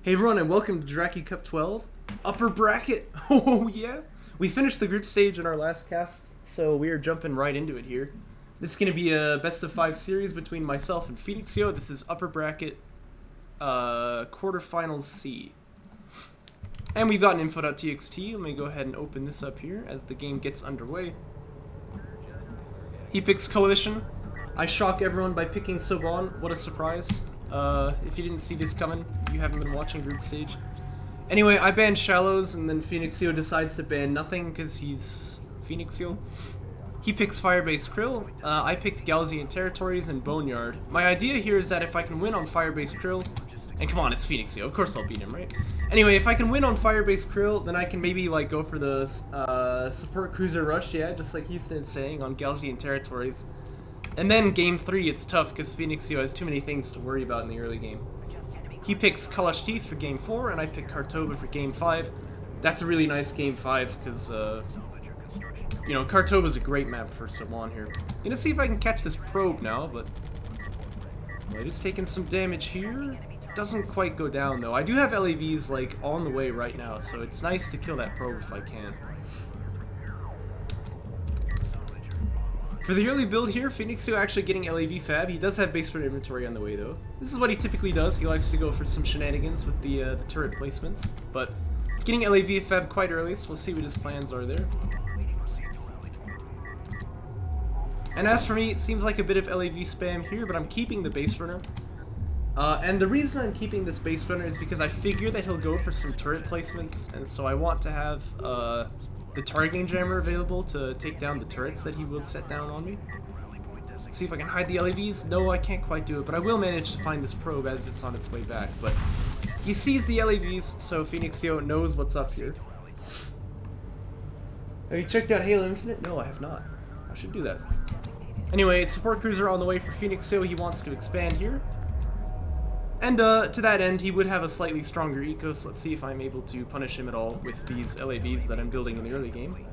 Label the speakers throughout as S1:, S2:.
S1: Hey everyone, and welcome to Jaraci Cup 12, upper bracket. Oh yeah, we finished the group stage in our last cast, so we are jumping right into it here. This is going to be a best of 5 series between myself and PhoenixYo. This is upper bracket, quarterfinals C. And we've got an info.txt. Let me go ahead and open this up here as the game gets underway. He picks Coalition. I shock everyone by picking Soban. What a surprise. If you didn't see this coming, you haven't been watching group stage. Anyway, I banned Shallows, and then PhoenixYo decides to ban nothing because he's PhoenixYo. He picks Firebase Krill. I picked Galzian Territories and Boneyard. My idea here is that if I can win on Firebase Krill, and come on, it's PhoenixYo, of course I'll beat him, right? Anyway, if I can win on Firebase Krill, then I can maybe like go for the support cruiser rush, yeah, just like Houston is saying, on Galzian Territories. And then game 3, it's tough because PhoenixYo has too many things to worry about in the early game. He picks Kalash Teeth for game 4, and I pick Kartoba for game 5. That's a really nice game 5 because, you know, Kartoba's a great map for Soban here. Gonna see if I can catch this probe now, but well, it is taking some damage here. Doesn't quite go down though. I do have LAVs like on the way right now, so it's nice to kill that probe if I can. For the early build here, PhoenixYo actually getting LAV fab. He does have base for inventory on the way though. This is what he typically does. He likes to go for some shenanigans with the turret placements, but getting LAV fab quite early, so we'll see what his plans are there. And as for me, it seems like a bit of LAV spam here, but I'm keeping the base runner. And the reason I'm keeping this base runner is because I figure that he'll go for some turret placements, and so I want to have the targeting jammer available to take down the turrets that he will set down on me. See if I can hide the LAVs. No, I can't quite do it, but I will manage to find this probe as it's on its way back. But he sees the LAVs, so PhoenixYo knows what's up here. Have you checked out Halo Infinite? No, I have not. I should do that. Anyway, support cruiser on the way for PhoenixYo. He wants to expand here. And to that end, he would have a slightly stronger eco, so let's see if I'm able to punish him at all with these LAVs that I'm building in the early game.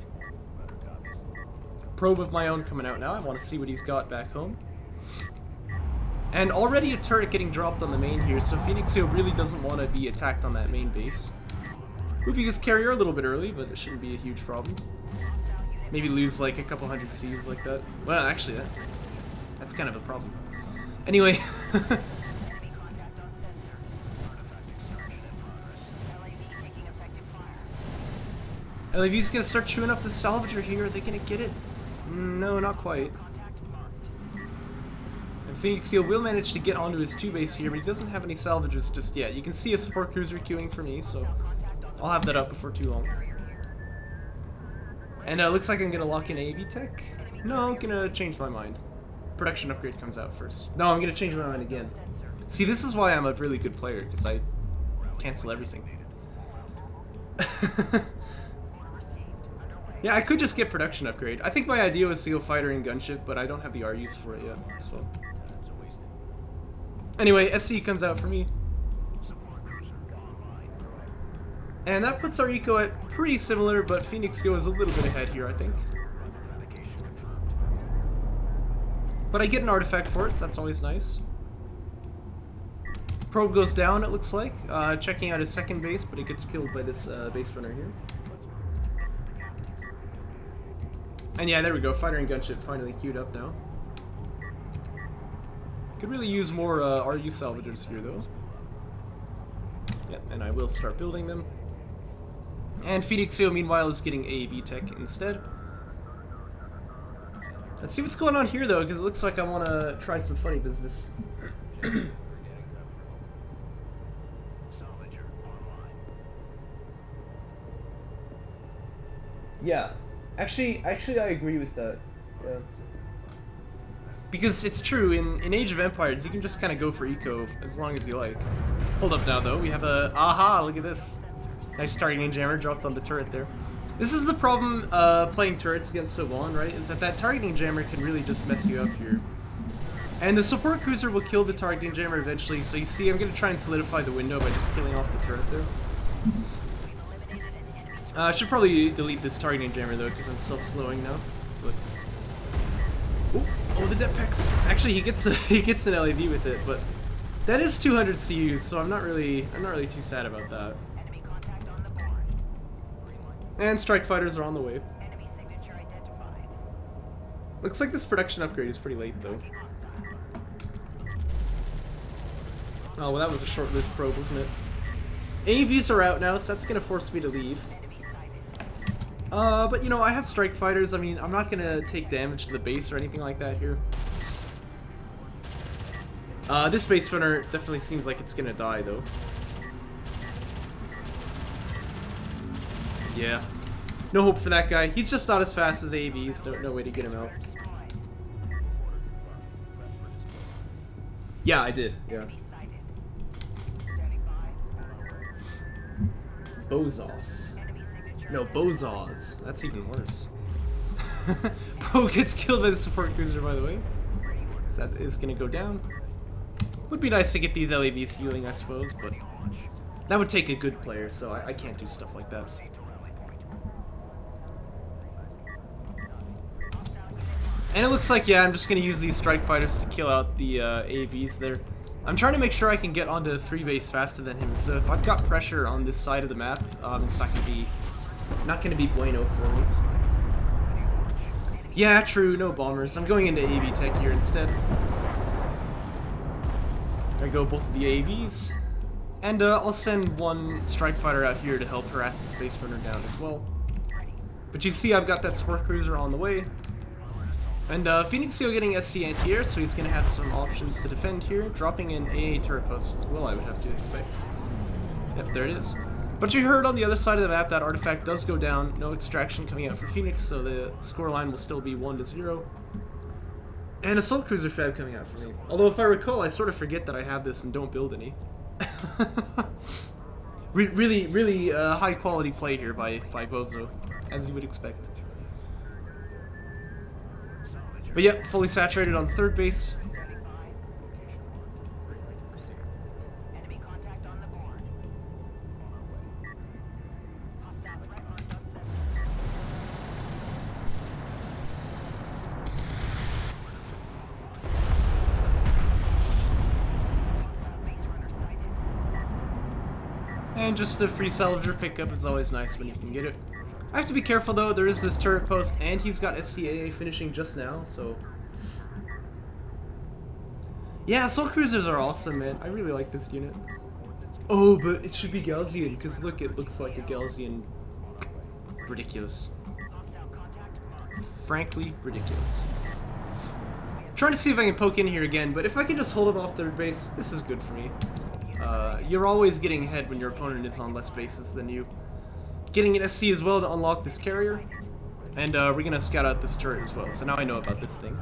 S1: Probe of my own coming out now. I want to see what he's got back home. And already a turret getting dropped on the main here, so PhoenixYo really doesn't want to be attacked on that main base. Moving his carrier a little bit early, but it shouldn't be a huge problem. Maybe lose like a couple hundred Cs like that. Well, actually, that's kind of a problem. Anyway... LAV's gonna start chewing up the salvager here. Are they gonna get it? No, not quite. And PhoenixYo will manage to get onto his 2 base here, but he doesn't have any salvages just yet. You can see a support cruiser queuing for me, so I'll have that up before too long. And looks like I'm gonna lock in AV tech. No, I'm gonna change my mind. Production upgrade comes out first. No, I'm gonna change my mind again. See, this is why I'm a really good player, because I cancel everything. Yeah, I could just get production upgrade. I think my idea was to go fighter and gunship, but I don't have the RUs for it yet, so. Anyway, SC comes out for me. And that puts our eco at pretty similar, but PhoenixYo is a little bit ahead here, I think. But I get an artifact for it, so that's always nice. Probe goes down, it looks like. Checking out his second base, but it gets killed by this base runner here. And yeah, there we go. Fighter and gunship finally queued up now. Could really use more RU salvagers here, though. Yep, and I will start building them. And PhoenixYo, meanwhile, is getting AAV tech instead. Let's see what's going on here, though, because it looks like I want to try some funny business. Yeah. Actually, I agree with that. Yeah. Because it's true, in Age of Empires, you can just kind of go for eco as long as you like. Hold up now, though. We have a... Aha! Look at this. Nice targeting jammer dropped on the turret there. This is the problem playing turrets against Soban, right? Is that targeting jammer can really just mess you up here. And the support cruiser will kill the targeting jammer eventually, so you see I'm going to try and solidify the window by just killing off the turret there. I should probably delete this targeting jammer though, because I'm self-slowing now. But... oh, the depth packs. Actually, he gets an LAV with it, but That is 200 CUs, so I'm not really too sad about that. And strike fighters are on the way. Looks like this production upgrade is pretty late though. Oh, well that was a short-lived probe, wasn't it? AVs are out now, so that's gonna force me to leave. But you know, I have strike fighters. I mean, I'm not gonna take damage to the base or anything like that here. This base runner definitely seems like it's gonna die though. Yeah. No hope for that guy. He's just not as fast as AVs. No way to get him out. Yeah, I did. Yeah. Bozos. No, Bozos. That's even worse. Bro gets killed by the support cruiser, by the way. So that is gonna go down. Would be nice to get these LAVs healing, I suppose, but that would take a good player, so I can't do stuff like that. And it looks like, yeah, I'm just going to use these strike fighters to kill out the AVs there. I'm trying to make sure I can get onto 3 base faster than him, so if I've got pressure on this side of the map, it's not going to be bueno for me. Yeah, true, no bombers. I'm going into AV tech here instead. There go both of the AVs. And I'll send one strike fighter out here to help harass the space runner down as well. But you see I've got that support cruiser on the way. And PhoenixYo getting SC anti-air, so he's going to have some options to defend here. Dropping in AA turret post as well, I would have to expect. Yep, there it is. But you heard on the other side of the map that artifact does go down. No extraction coming out for Phoenix, so the scoreline will still be 1-0. And assault cruiser fab coming out for me. Although if I recall, I sort of forget that I have this and don't build any. really high quality play here by Bozo, as you would expect. But yep, fully saturated on third base. And just a free salvager pickup is always nice when you can get it. I have to be careful though, there is this turret post and he's got SCAA finishing just now, so... Yeah, assault cruisers are awesome, man. I really like this unit. Oh, but it should be Gaussian, because look, it looks like a Gaussian. Ridiculous. Frankly, ridiculous. Trying to see if I can poke in here again, but if I can just hold him off third base, this is good for me. You're always getting ahead when your opponent is on less bases than you. Getting an SC as well to unlock this carrier. And we're going to scout out this turret as well, so now I know about this thing.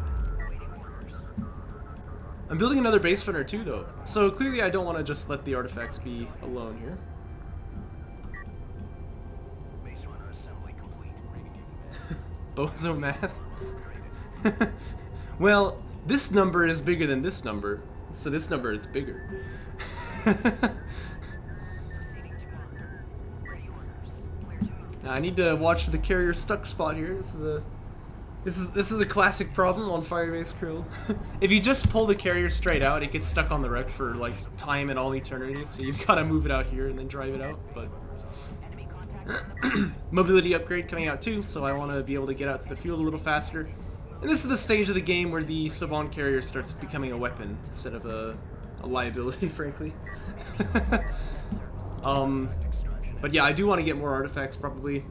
S1: I'm building another base runner too, though. So clearly I don't want to just let the artifacts be alone here. Bozo math? Well, this number is bigger than this number, so this number is bigger. Now, I need to watch for the carrier stuck spot here. This is a classic problem on Firebase Krill. If you just pull the carrier straight out, it gets stuck on the wreck for like time and all eternity. So you've got to move it out here and then drive it out. But mobility upgrade coming out too, so I want to be able to get out to the field a little faster. And this is the stage of the game where the Saban carrier starts becoming a weapon instead of a liability, frankly. But yeah, I do want to get more artifacts, probably.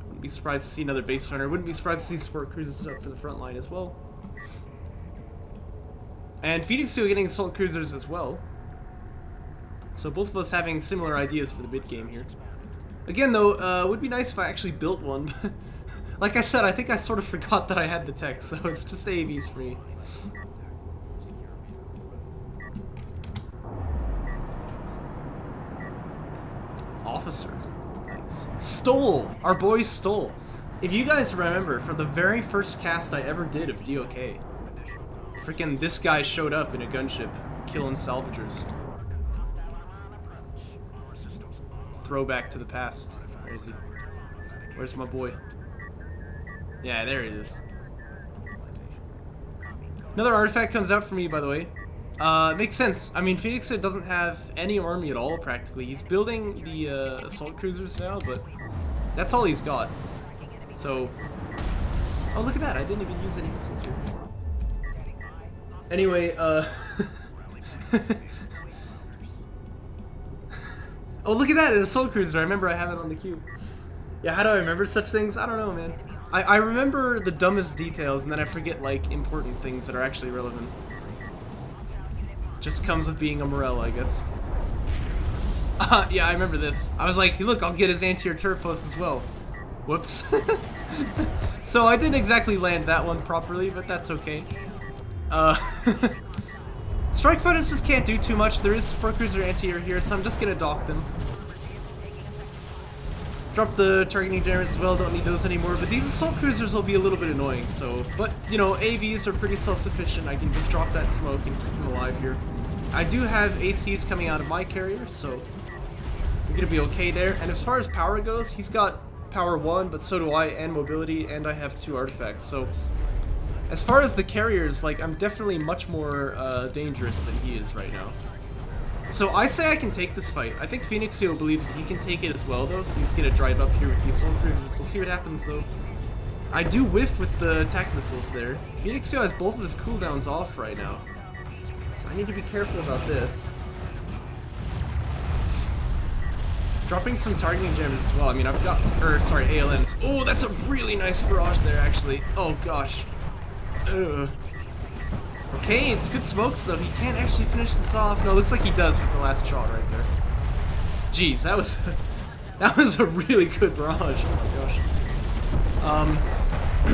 S1: Wouldn't be surprised to see another base runner. Wouldn't be surprised to see support cruisers up for the front line as well. And PhoenixYo getting assault cruisers as well. So both of us having similar ideas for the mid game here. Again, though, would be nice if I actually built one. Like I said, I think I sort of forgot that I had the tech, so it's just AVs for me. Officer. Nice. Stole! Our boy Stole. If you guys remember, for the very first cast I ever did of DOK, freaking this guy showed up in a gunship, killing salvagers. Throwback to the past. Where is he? Where's my boy? Yeah, there he is. Another artifact comes out for me, by the way. Makes sense. I mean, PhoenixYo doesn't have any army at all, practically. He's building the assault cruisers now, but that's all he's got. So, oh, look at that. I didn't even use any missiles here. Anyway, oh, look at that, an assault cruiser. I remember I have it on the queue. Yeah, how do I remember such things? I don't know, man. I remember the dumbest details, and then I forget, like, important things that are actually relevant. Just comes with being a Morel, I guess. Yeah, I remember this. I was like, look, I'll get his anti-air turret post as well. Whoops. So I didn't exactly land that one properly, but that's okay. Strike fighters just can't do too much. There is support cruiser anti-air here, so I'm just gonna dock them. Drop the targeting jammers as well, don't need those anymore, but these assault cruisers will be a little bit annoying, so... But, you know, AVs are pretty self-sufficient. I can just drop that smoke and keep them alive here. I do have ACs coming out of my carrier, so we're gonna be okay there. And as far as power goes, he's got power 1, but so do I, and mobility, and I have 2 artifacts, so... As far as the carriers, like, I'm definitely much more dangerous than he is right now. So I say I can take this fight. I think PhoenixYo believes that he can take it as well, though, so he's gonna drive up here with the assault cruisers. We'll see what happens, though. I do whiff with the attack missiles there. PhoenixYo has both of his cooldowns off right now, so I need to be careful about this. Dropping some targeting jammers as well. I mean, I've got, sorry, ALMs. Oh, that's a really nice barrage there, actually. Oh gosh. Ugh. Okay, it's good smokes though. He can't actually finish this off. No, it looks like he does with the last shot right there. Jeez, that was that was a really good barrage. Oh my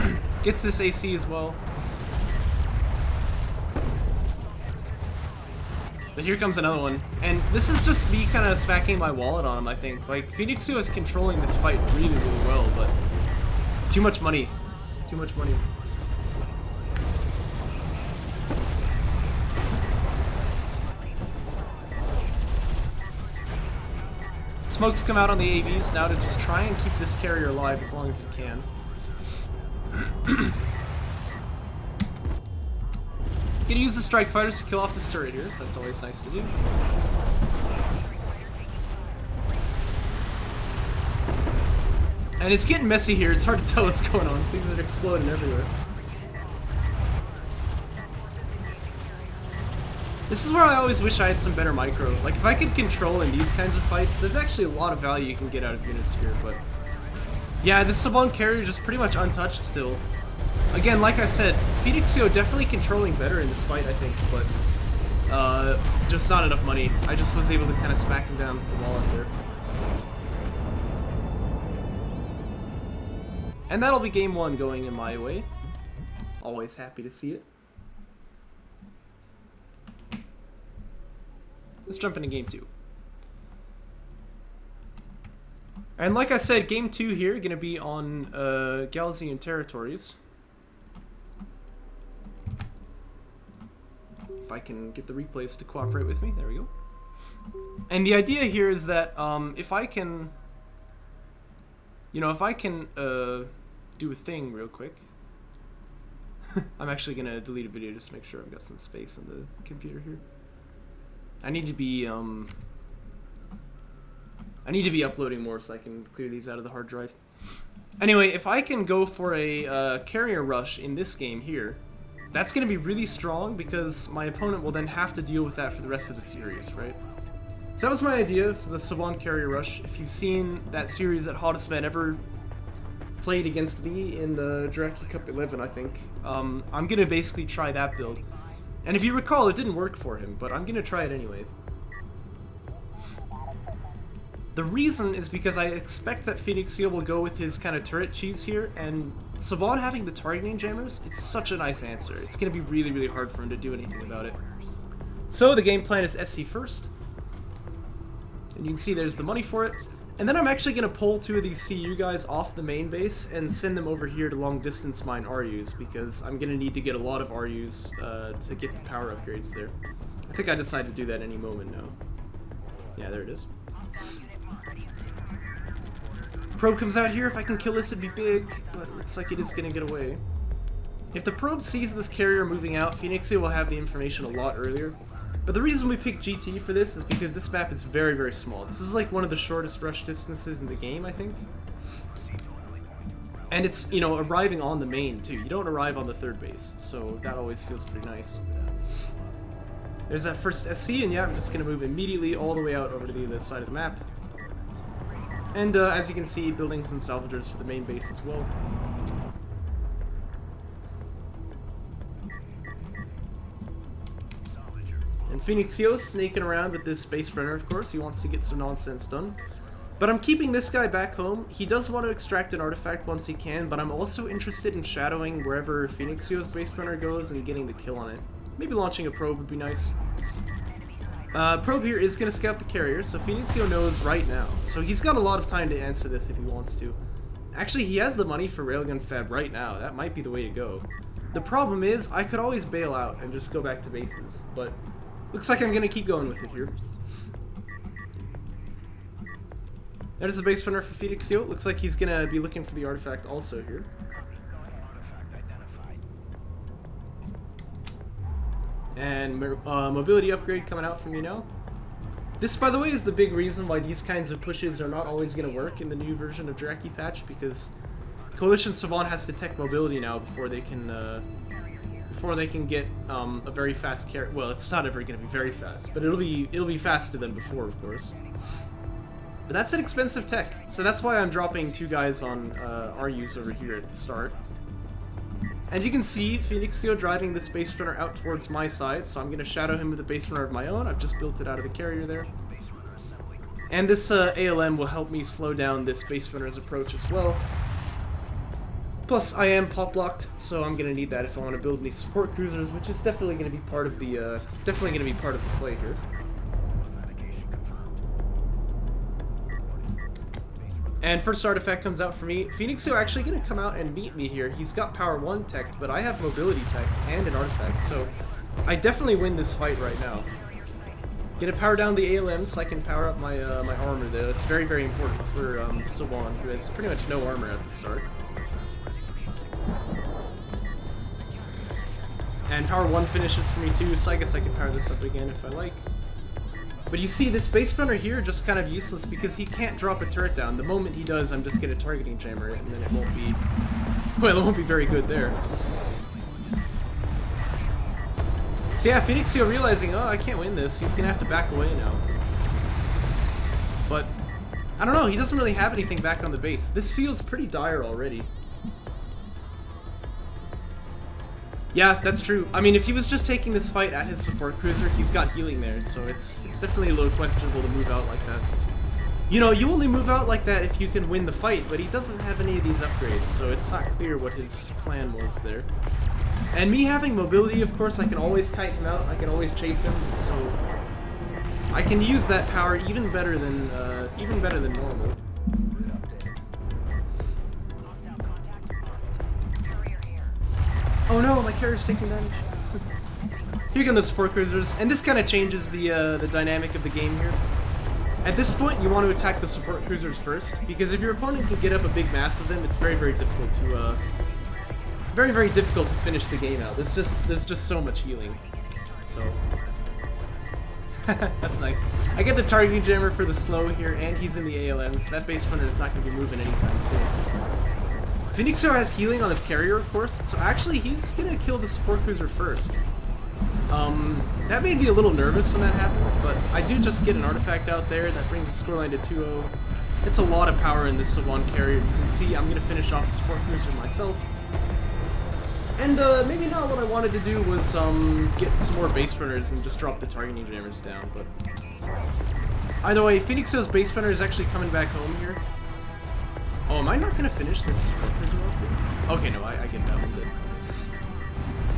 S1: gosh. Gets this AC as well. But here comes another one, and this is just me kind of smacking my wallet on him. I think like PhoenixYo is controlling this fight really, really well, but too much money. Too much money. Smokes come out on the AVs now to just try and keep this carrier alive as long as you can. Gonna use the strike fighters to kill off this turret here, so that's always nice to do. And it's getting messy here, it's hard to tell what's going on. Things are exploding everywhere. This is where I always wish I had some better micro. Like, if I could control in these kinds of fights, there's actually a lot of value you can get out of Unit Sphere, but... Yeah, this Saban carrier is just pretty much untouched still. Again, like I said, PhoenixYo definitely controlling better in this fight, I think, but... just not enough money. I just was able to kind of smack him down with the wall up there. And that'll be game 1 going in my way. Always happy to see it. Let's jump into game 2. And like I said, game 2 here, gonna be on Galzian territories. If I can get the replays to cooperate with me, there we go. And the idea here is that if I can, you know, if I can do a thing real quick. I'm actually gonna delete a video just to make sure I've got some space on the computer here. I need to be uploading more so I can clear these out of the hard drive. Anyway, if I can go for a carrier rush in this game here, that's going to be really strong because my opponent will then have to deal with that for the rest of the series, right? So that was my idea, so the Saban carrier rush. If you've seen that series that Hottest Man ever played against me in the Jaraci Cup 11, I think, I'm going to basically try that build. And if you recall, it didn't work for him, but I'm going to try it anyway. The reason is because I expect that PhoenixYo will go with his kind of turret cheese here, and Saban having the targeting jammers, it's such a nice answer. It's going to be really, really hard for him to do anything about it. So the game plan is SC first. And you can see there's the money for it. And then I'm actually going to pull 2 of these CU guys off the main base and send them over here to long distance mine RUs, because I'm going to need to get a lot of RUs to get the power upgrades there. I think I decide to do that any moment now. Yeah, there it is. Probe comes out here. If I can kill this, it'd be big, but it looks like it is going to get away. If the probe sees this carrier moving out, PhoenixYo will have the information a lot earlier. But the reason we picked GT for this is because this map is very, very small. This is like one of the shortest rush distances in the game, I think. And it's, you know, arriving on the main, too. You don't arrive on the third base, so that always feels pretty nice. There's that first SC, and yeah, I'm just going to move immediately all the way out over to the other side of the map. And as you can see, buildings and salvagers for the main base as well. And PhoenixYo snaking around with this base runner, of course. He wants to get some nonsense done. But I'm keeping this guy back home. He does want to extract an artifact once he can, but I'm also interested in shadowing wherever PhoenixYo's base runner goes and getting the kill on it. Maybe launching a probe would be nice. Probe here is going to scout the carrier, so PhoenixYo knows right now. So he's got a lot of time to answer this if he wants to. Actually, he has the money for Railgun Fab right now. That might be the way to go. The problem is, I could always bail out and just go back to bases, but looks like I'm going to keep going with it here. There's the base runner for PhoenixYo. Looks like he's going to be looking for the artifact also here. And mobility upgrade coming out from me now. This, by the way, is the big reason why these kinds of pushes are not always going to work in the new version of Jaraci patch, because Coalition Savant has to tech mobility now before they can get a very fast carry. Well, it's not ever going to be very fast, but it'll be faster than before, of course. But that's an expensive tech, so that's why I'm dropping 2 guys on RUs over here at the start. And you can see PhoenixYo driving this base runner out towards my side, so I'm going to shadow him with a base runner of my own. I've just built it out of the carrier there. And this ALM will help me slow down this base runner's approach as well. Plus, I am pop locked, so I'm going to need that if I want to build any support cruisers, which is definitely going to be part of the play here. And first artifact comes out for me. PhoenixYo actually going to come out and meet me here. He's got power 1 teched, but I have mobility teched and an artifact, so I definitely win this fight right now. Gonna power down the ALM so I can power up my my armor there. That's very, very important for Sawan, who has pretty much no armor at the start. And power 1 finishes for me too, so I guess I can power this up again if I like. But you see, this base runner here just kind of useless because he can't drop a turret down. The moment he does, I'm just going to targeting jammer it, and then it won't be... Well, it won't be very good there. So yeah, PhoenixYo realizing, oh, I can't win this. He's going to have to back away now. But, I don't know, he doesn't really have anything back on the base. This feels pretty dire already. Yeah, that's true. I mean, if he was just taking this fight at his support cruiser, he's got healing there, so it's definitely a little questionable to move out like that. You know, you only move out like that if you can win the fight, but he doesn't have any of these upgrades, so it's not clear what his plan was there. And me having mobility, of course, I can always kite him out, I can always chase him, so I can use that power even better than normal. Oh no, my carrier's taking damage. Here come the support cruisers, and this kind of changes the dynamic of the game here. At this point, you want to attack the support cruisers first, because if your opponent can get up a big mass of them, it's very, very difficult to finish the game out. There's just so much healing. So that's nice. I get the targeting jammer for the slow here, and he's in the ALMs. That base runner is not going to be moving anytime soon. PhoenixYo has healing on his carrier, of course, so actually he's gonna kill the support cruiser first. That made me a little nervous when that happened, but I do just get an artifact out there that brings the scoreline to 2-0. It's a lot of power in this Sawan carrier. You can see I'm gonna finish off the support cruiser myself. And maybe not what I wanted to do was get some more base runners and just drop the targeting jammers down, but either way, PhoenixYo's base runner is actually coming back home here. Oh, am I not going to finish this support cruiser off here? Okay, no, I get that one good.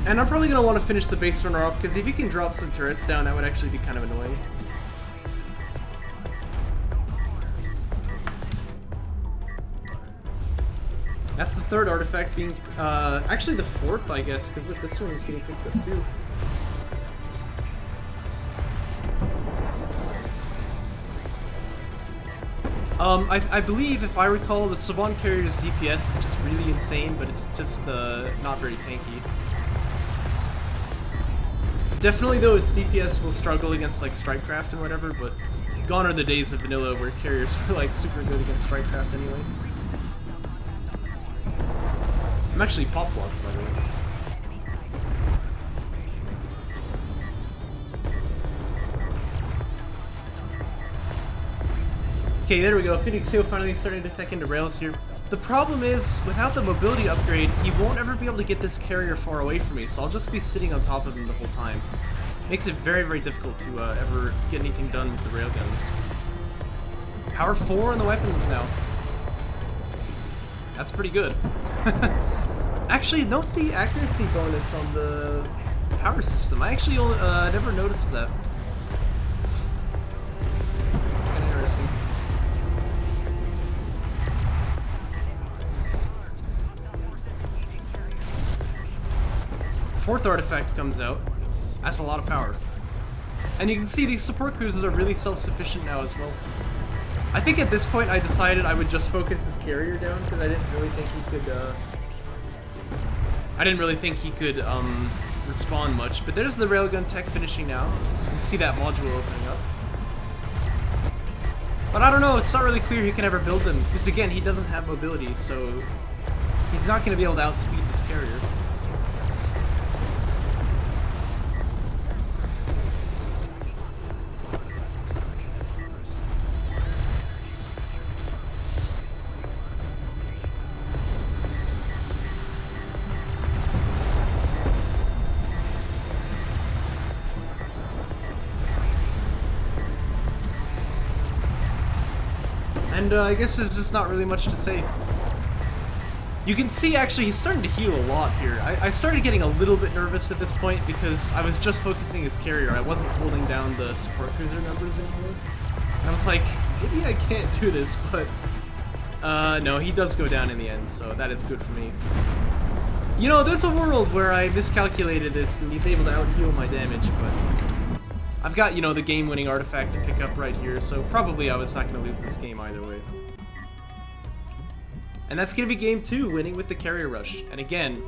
S1: And I'm probably going to want to finish the base runner off, because if you can drop some turrets down, that would actually be kind of annoying. That's the third artifact being... actually the fourth, I guess, because this one is getting picked up too. I believe, if I recall, the Savan carrier's DPS is just really insane, but it's just not very tanky. Definitely though, its DPS will struggle against like Strikecraft and whatever, but gone are the days of vanilla where carriers were like super good against Strikecraft anyway. I'm actually pop blocked, by the way. Okay, there we go. PhoenixYo finally starting to tech into rails here. The problem is, without the mobility upgrade, he won't ever be able to get this carrier far away from me, so I'll just be sitting on top of him the whole time. Makes it very, very difficult to ever get anything done with the railguns. Power 4 on the weapons now. That's pretty good. Actually, note the accuracy bonus on the power system. I actually never noticed that. It's kind of interesting. Fourth artifact comes out. That's a lot of power. And you can see these support cruisers are really self-sufficient now as well. I think at this point I decided I would just focus his carrier down because I didn't really think he could respond much. But there's the railgun tech finishing now. You can see that module opening up. But I don't know, it's not really clear he can ever build them because again, he doesn't have mobility, so he's not going to be able to outspeed this carrier. And I guess there's just not really much to say. You can see actually he's starting to heal a lot here. I started getting a little bit nervous at this point because I was just focusing his carrier. I wasn't holding down the support cruiser numbers anymore. And I was like, maybe I can't do this, but no, he does go down in the end, so that is good for me. You know, there's a world where I miscalculated this and he's able to out-heal my damage, but I've got, you know, the game-winning artifact to pick up right here, so probably I was not going to lose this game either way. And that's going to be game 2, winning with the carrier rush. And again,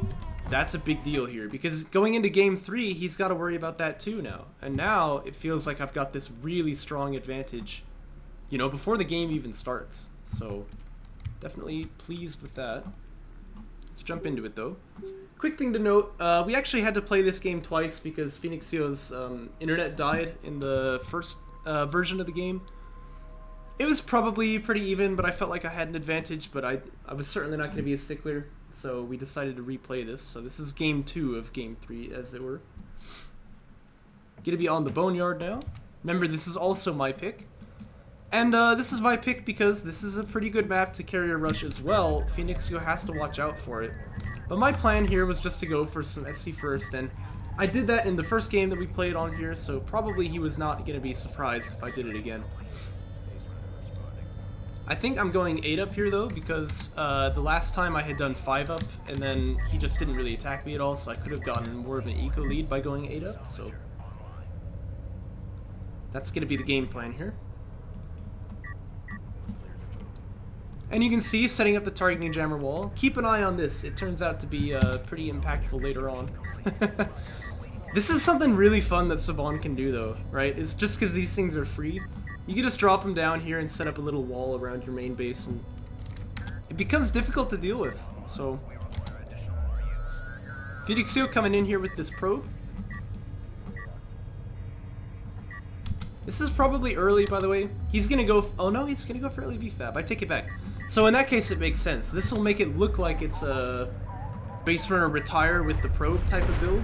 S1: that's a big deal here, because going into game 3, he's got to worry about that too now. And now, it feels like I've got this really strong advantage, you know, before the game even starts. So, definitely pleased with that. Let's jump into it though. Quick thing to note, we actually had to play this game twice because PhoenixYo's internet died in the first version of the game. It was probably pretty even, but I felt like I had an advantage, but I was certainly not going to be a stickler, so we decided to replay this. So this is game 2 of game 3, as it were. Gonna be on the Boneyard now. Remember, this is also my pick. And this is my pick because this is a pretty good map to carrier rush as well. PhoenixYo has to watch out for it. But my plan here was just to go for some SC first, and I did that in the first game that we played on here, so probably he was not going to be surprised if I did it again. I think I'm going 8 up here though, because the last time I had done 5 up, and then he just didn't really attack me at all, so I could have gotten more of an eco lead by going 8 up, so that's going to be the game plan here. And you can see, setting up the targeting jammer wall. Keep an eye on this. It turns out to be pretty impactful later on. This is something really fun that Saban can do though, right? It's just because these things are free. You can just drop them down here and set up a little wall around your main base, and it becomes difficult to deal with. So, PhoenixYo coming in here with this probe. This is probably early, by the way. He's gonna go. Oh no, he's gonna go for early VFAB. I take it back. So in that case, it makes sense. This will make it look like it's a base runner retire with the probe type of build.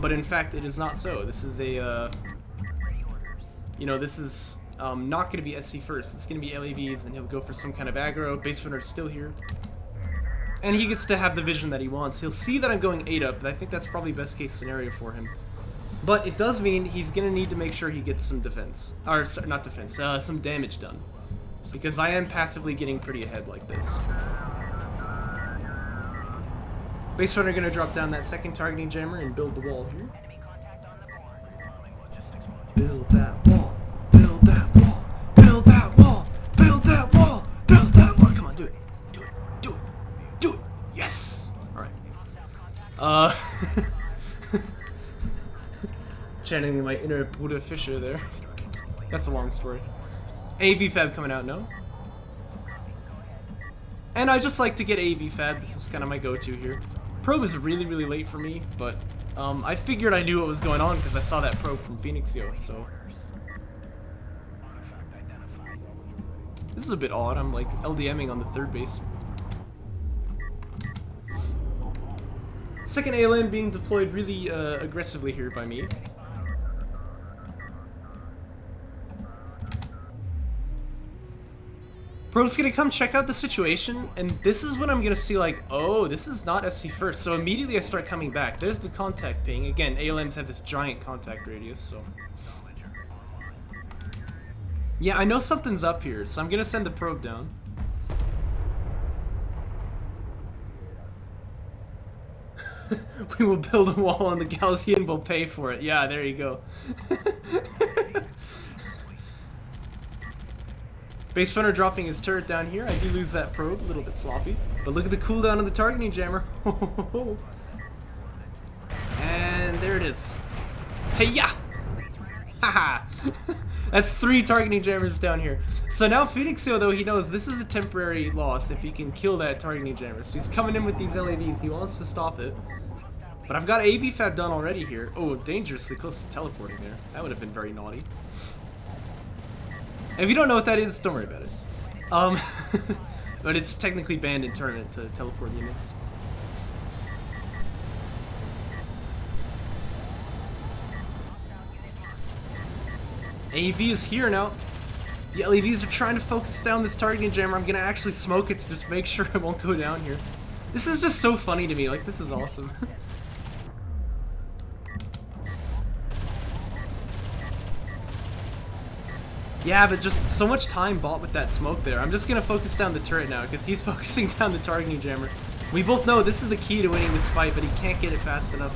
S1: But in fact, it is not so. This is a, you know, this is not gonna be SC first. It's gonna be LAVs, and he'll go for some kind of aggro. Base runner's still here, and he gets to have the vision that he wants. He'll see that I'm going 8 up, but I think that's probably best case scenario for him. But it does mean he's going to need to make sure he gets some defense. Or, not defense, some damage done. Because I am passively getting pretty ahead like this. Base runner going to drop down that second targeting jammer and build the wall here. Build that wall. Build that wall. Build that wall. Build that wall. Build that wall. Come on, do it. Do it. Do it. Do it. Yes. Alright. Buddha Fischer there. That's a long story. AV Fab coming out, no? And I just like to get AV Fab. This is kind of my go-to here. Probe is really, really late for me, but I figured I knew what was going on because I saw that probe from PhoenixYo, so... This is a bit odd. I'm like LDMing on the third base. Second ALM being deployed really aggressively here by me. Pro's gonna come check out the situation, and this is when I'm gonna see like, oh, this is not SC first. So immediately I start coming back. There's the contact ping. Again, ALMs have this giant contact radius, so... Yeah, I know something's up here, so I'm gonna send the probe down. We will build a wall and the Gaussian will pay for it. Yeah, there you go. Base runner dropping his turret down here. I do lose that probe, a little bit sloppy. But look at the cooldown of the targeting jammer. And there it is. Hey-ya! Haha! That's 3 targeting jammers down here. So now PhoenixYo, though, he knows this is a temporary loss if he can kill that targeting jammer. So he's coming in with these LAVs. He wants to stop it. But I've got AV Fab done already here. Oh, dangerously close to teleporting there. That would have been very naughty. If you don't know what that is, don't worry about it. But it's technically banned in tournament to teleport units. AV is here now. The LEVs are trying to focus down this targeting jammer. I'm gonna actually smoke it to just make sure it won't go down here. This is just so funny to me. Like, this is awesome. Yeah, but just so much time bought with that smoke there. I'm just gonna focus down the turret now because he's focusing down the targeting jammer. We both know this is the key to winning this fight, but he can't get it fast enough.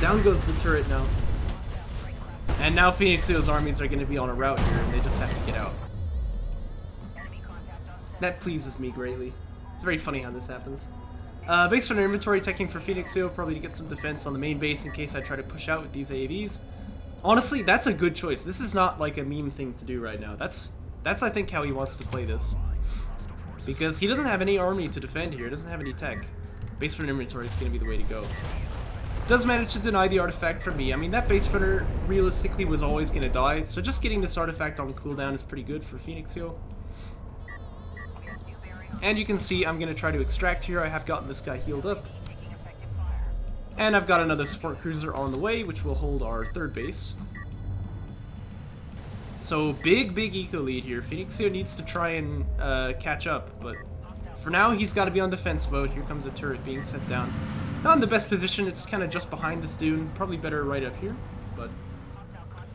S1: Down goes the turret now. And now PhoenixYo's armies are going to be on a route here, and they just have to get out. That pleases me greatly. It's very funny how this happens. Base runner inventory teching for PhoenixYo, probably to get some defense on the main base in case I try to push out with these AAVs. Honestly, that's a good choice. This is not like a meme thing to do right now. That's I think how he wants to play this. Because he doesn't have any army to defend here, doesn't have any tech. Base runner inventory is going to be the way to go. Does manage to deny the artifact from me. I mean, that base runner realistically was always going to die, so just getting this artifact on cooldown is pretty good for PhoenixYo. And you can see I'm going to try to extract here. I have gotten this guy healed up. And I've got another support cruiser on the way, which will hold our third base. So big eco lead here. PhoenixYo needs to try and catch up, but for now he's got to be on defense mode. Here comes a turret being sent down. Not in the best position, it's kind of just behind this dune. Probably better right up here, but...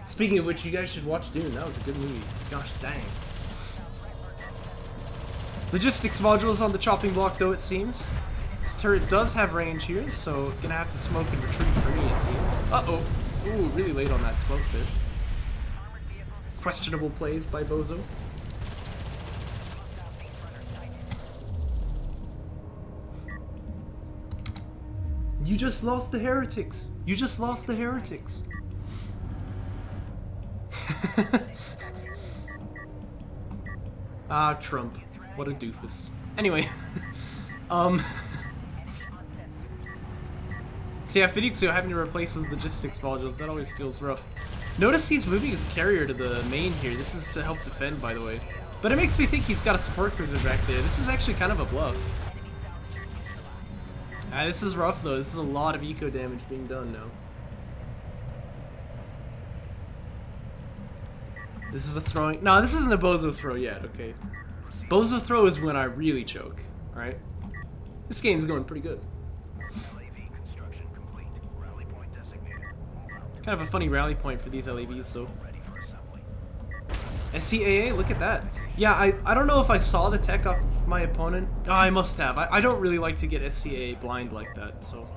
S1: Speaking of which, you guys should watch Dune. That was a good movie. Gosh dang. Logistics modules on the chopping block, though, it seems. This turret does have range here, so gonna have to smoke and retreat for me, it seems. Uh-oh. Ooh, really late on that smoke there. Questionable plays by Bozo. You just lost the heretics. You just lost the heretics. Ah, Trump. What a doofus. Anyway. So yeah, PhoenixYo having to replace his logistics modules, that always feels rough. Notice he's moving his carrier to the main here. This is to help defend, by the way. But it makes me think he's got a support cruiser back there. This is actually kind of a bluff. This is rough though. This is a lot of eco damage being done now. This is a throwing... No, this isn't a Bozo throw yet, okay? Bozo throw is when I really choke, alright? This game's going pretty good. Kind of a funny rally point for these LAVs though. SCAA, look at that. Yeah, I don't know if I saw the tech off my opponent. Oh, I must have. I don't really like to get SCAA blind like that, so.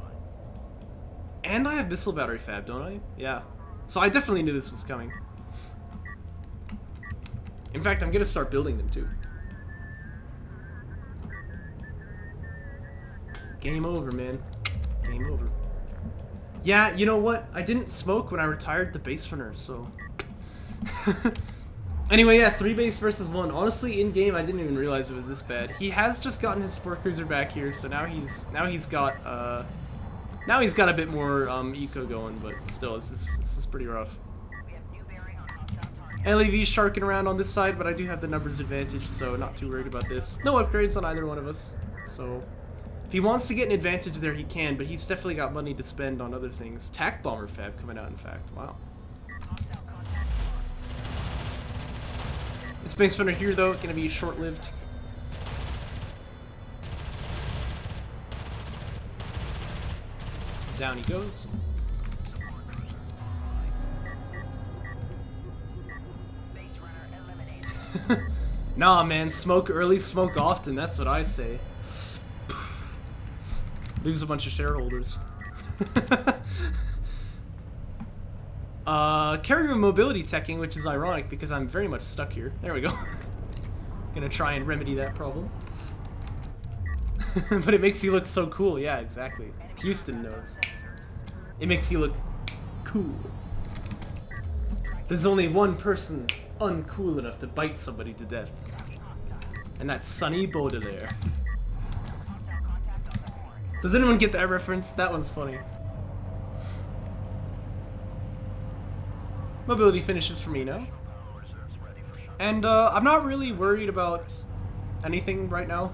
S1: And I have missile battery fab, don't I? Yeah. So I definitely knew this was coming. In fact, I'm gonna start building them too. Game over, man. Game over. Yeah, you know what? I didn't smoke when I retired the base runner, so... Anyway, yeah, 3 base versus 1. Honestly, in game, I didn't even realize it was this bad. He has just gotten his sport cruiser back here, so now he's got a bit more eco going, but still, this is pretty rough. LAV sharking around on this side, but I do have the numbers advantage, so not too worried about this. No upgrades on either one of us, so if he wants to get an advantage there, he can, but he's definitely got money to spend on other things. TAC bomber fab coming out, in fact. Wow. This base runner here, though, gonna be short-lived. Down he goes. Nah, man, smoke early, smoke often, that's what I say. Lose a bunch of shareholders. Carrier mobility teching, which is ironic because I'm very much stuck here. There we go. Gonna try and remedy that problem. But it makes you look so cool. Yeah, exactly. Houston knows. It makes you look cool. There's only one person uncool enough to bite somebody to death. And that's Sonny Baudelaire. Does anyone get that reference? That one's funny. Mobility finishes for me now. And I'm not really worried about anything right now.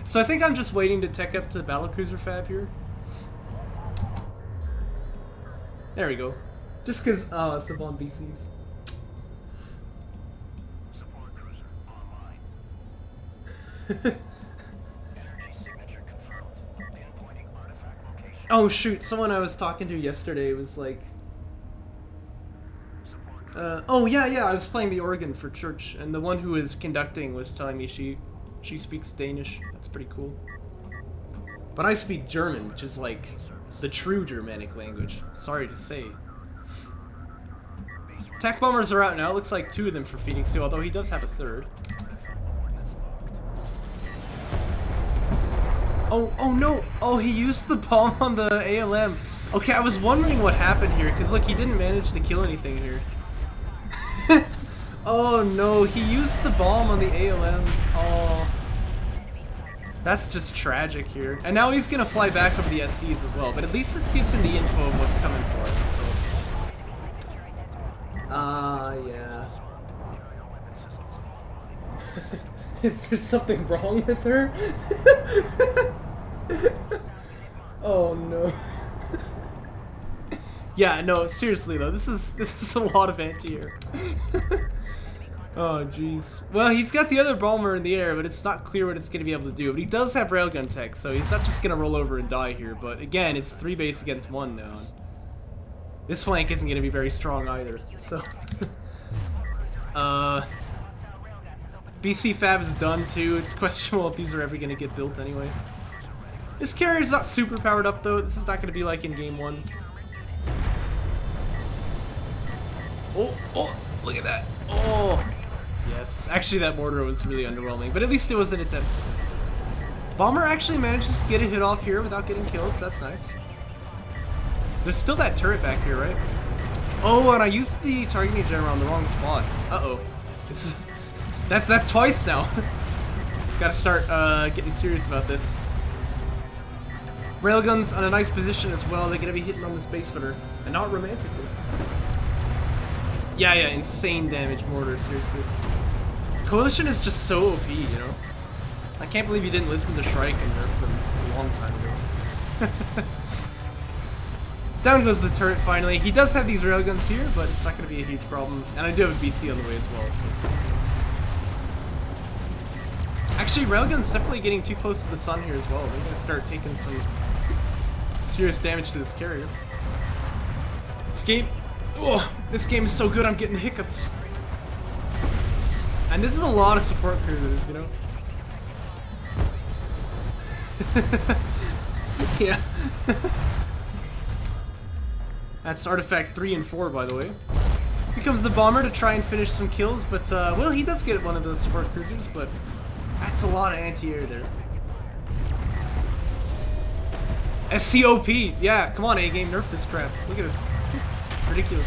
S1: So I think I'm just waiting to tech up to the battlecruiser fab here. There we go. Just because, Savon BCs. Oh shoot, someone I was talking to yesterday was like... oh yeah, I was playing the organ for church, and the one who was conducting was telling me she speaks Danish. That's pretty cool. But I speak German, which is like the true Germanic language. Sorry to say. Attack bombers are out now. Looks like 2 of them for PhoenixYo, although he does have a 3rd. Oh no! Oh, he used the bomb on the ALM. Okay, I was wondering what happened here, because look, he didn't manage to kill anything here. Oh no, he used the bomb on the ALM. Oh. That's just tragic here. And now he's gonna fly back over the SCs as well, but at least this gives him the info of what's coming for him, so. Yeah. Is there something wrong with her? Oh no. Yeah, no, seriously though, this is a lot of anti-air. Oh jeez. Well, he's got the other bomber in the air, but it's not clear what it's gonna be able to do. But he does have railgun tech, so he's not just gonna roll over and die here. But again, it's 3 base against 1 now. This flank isn't gonna be very strong either. So BC Fab is done too. It's questionable if these are ever gonna get built anyway. This carrier's not super powered up though. This is not gonna be like in game 1. Oh, look at that. Oh, yes. Actually, that mortar was really underwhelming, but at least it was an attempt. Bomber actually manages to get a hit off here without getting killed, so that's nice. There's still that turret back here, right? Oh, and I used the targeting general on the wrong spot. Uh-oh. That's twice now. Gotta start getting serious about this. Railguns on a nice position as well. They're gonna be hitting on this base footer, and not romantically. Yeah, insane damage mortar, seriously. Coalition is just so OP, you know? I can't believe you didn't listen to Shrike and nerf them a long time ago. Down goes the turret finally. He does have these railguns here, but it's not going to be a huge problem. And I do have a BC on the way as well, so... Actually, railgun's definitely getting too close to the sun here as well. They're going to start taking some serious damage to this carrier. This game is so good, I'm getting the hiccups. And this is a lot of support cruisers, you know? Yeah. That's artifact 3 and 4, by the way. Here comes the bomber to try and finish some kills, but, well, he does get one of those support cruisers, but that's a lot of anti-air there. SCOP! Yeah, come on, A-game, nerf this crap. Look at this. It's ridiculous.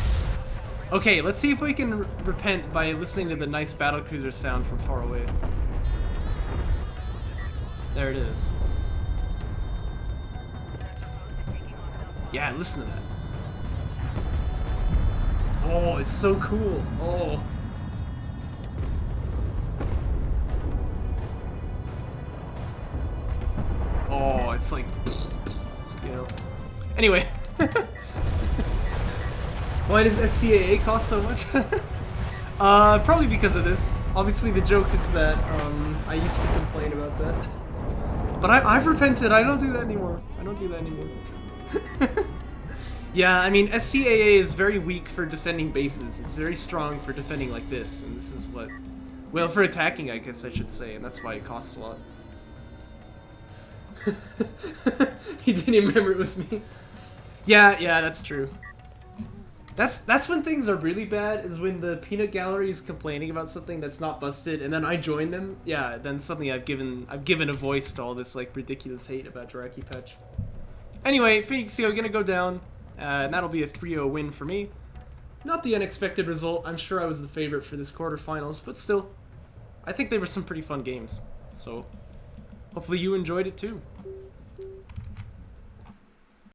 S1: Okay, let's see if we can repent by listening to the nice battlecruiser sound from far away. There it is. Yeah, listen to that. Oh, it's so cool. Oh. Oh, it's like, you know. Anyway. Why does SCAA cost so much? Probably because of this. Obviously the joke is that, I used to complain about that. But I've repented, I don't do that anymore. I don't do that anymore. Yeah, I mean, SCAA is very weak for defending bases. It's very strong for defending like this, and this is what... Well, for attacking, I guess I should say, and that's why it costs a lot. He didn't even remember it was me. Yeah, that's true. That's when things are really bad, is when the peanut gallery is complaining about something that's not busted, and then I join them. Yeah, then suddenly I've given a voice to all this like ridiculous hate about Jaraci patch. Anyway, PhoenixYo gonna go down, and that'll be a 3-0 win for me. Not the unexpected result. I'm sure I was the favorite for this quarterfinals, but still, I think they were some pretty fun games. So, hopefully you enjoyed it too.